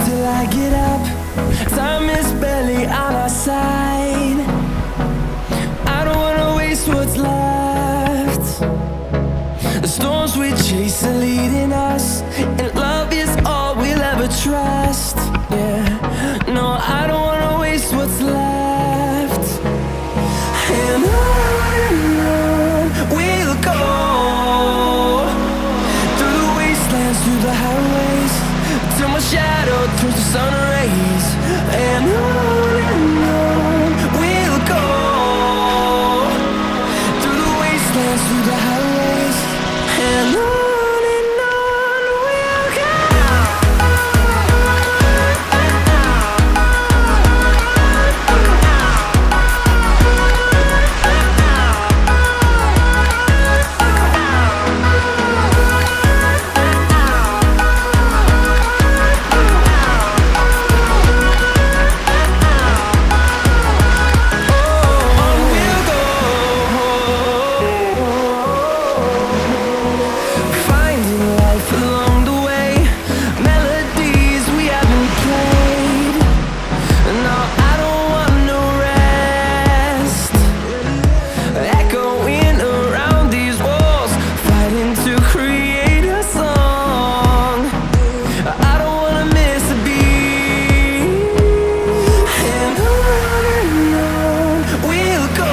Till I get up, time is barely on our side. I don't wanna waste what's left. The storms we chase are leading us, and love is all we'll ever trust. Yeah, no, I don't wanna waste what's left. And on we'll go, through the wastelands, through the highways, till my shadow turns to sun rays. And on we'll go, through the wastelands, through the highways, and on we'll go.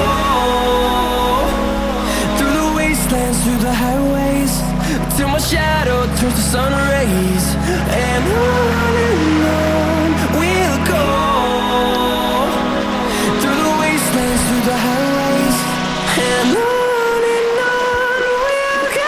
Through the highways, till my shadow turns to sun rays. And on we'll go, through the wastelands, through the highways, and on we'll go.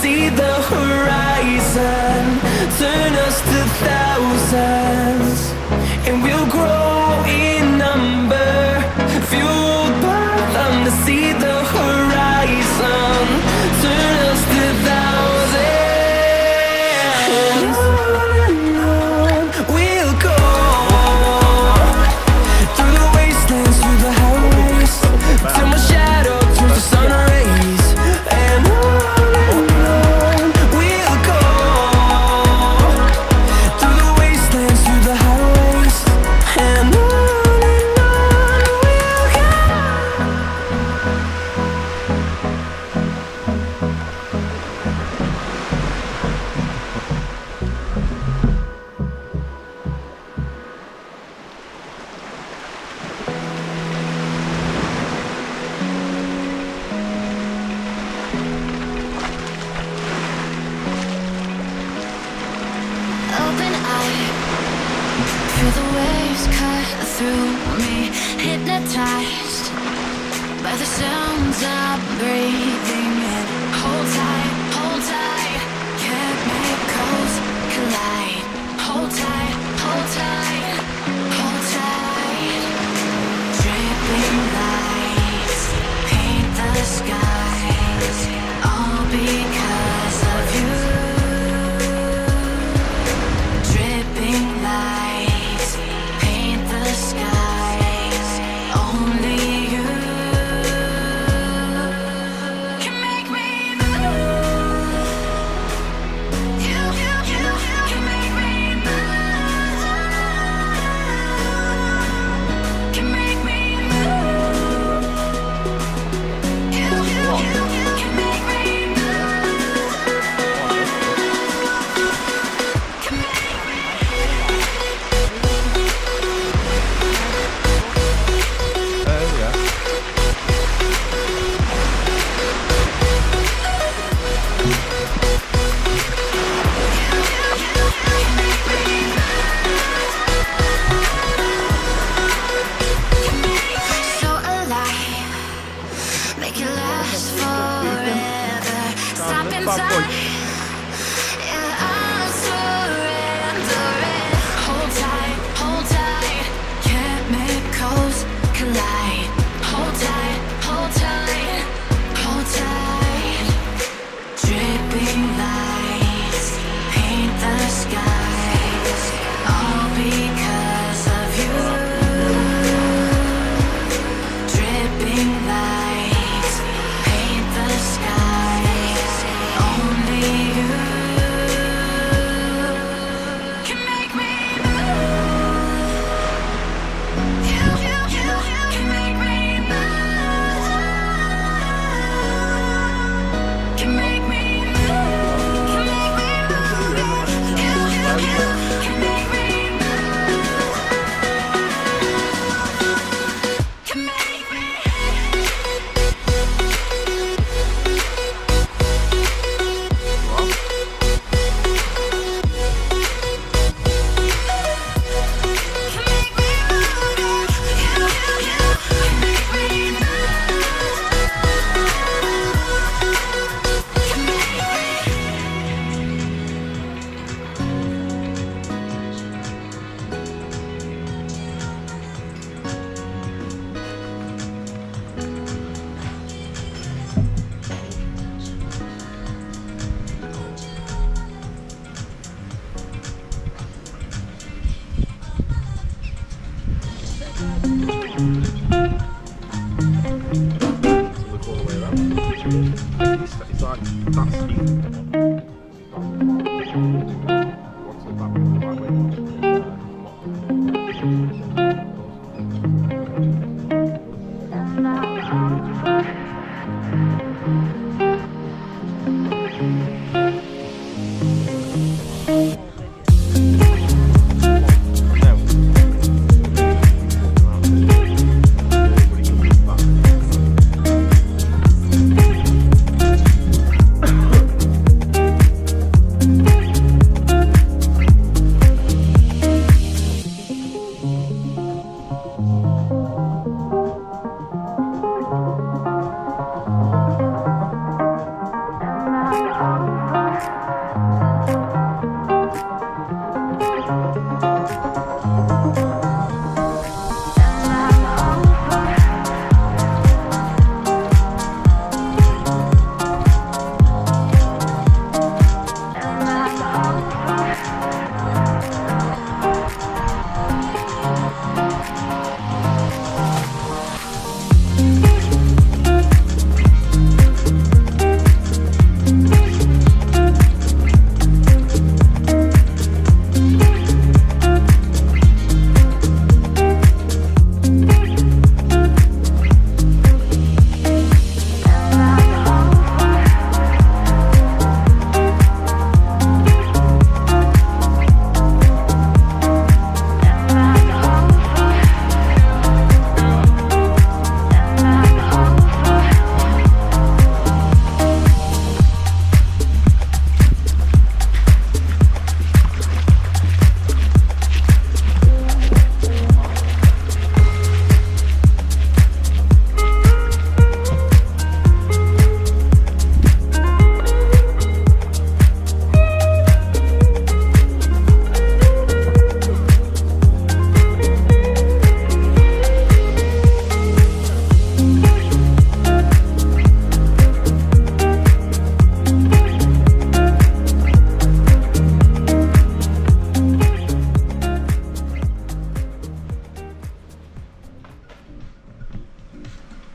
See the horizon, turn us to thousands, and we'll grow in number, fueled by them to see the horizon, turn us to thousands. open eye, feel the waves cut through me, hypnotized by the sounds I'm breathing in. Hold tight, chemicals collide. Hold tight, hold tight, hold tight. Dripping lights paint the skies, all because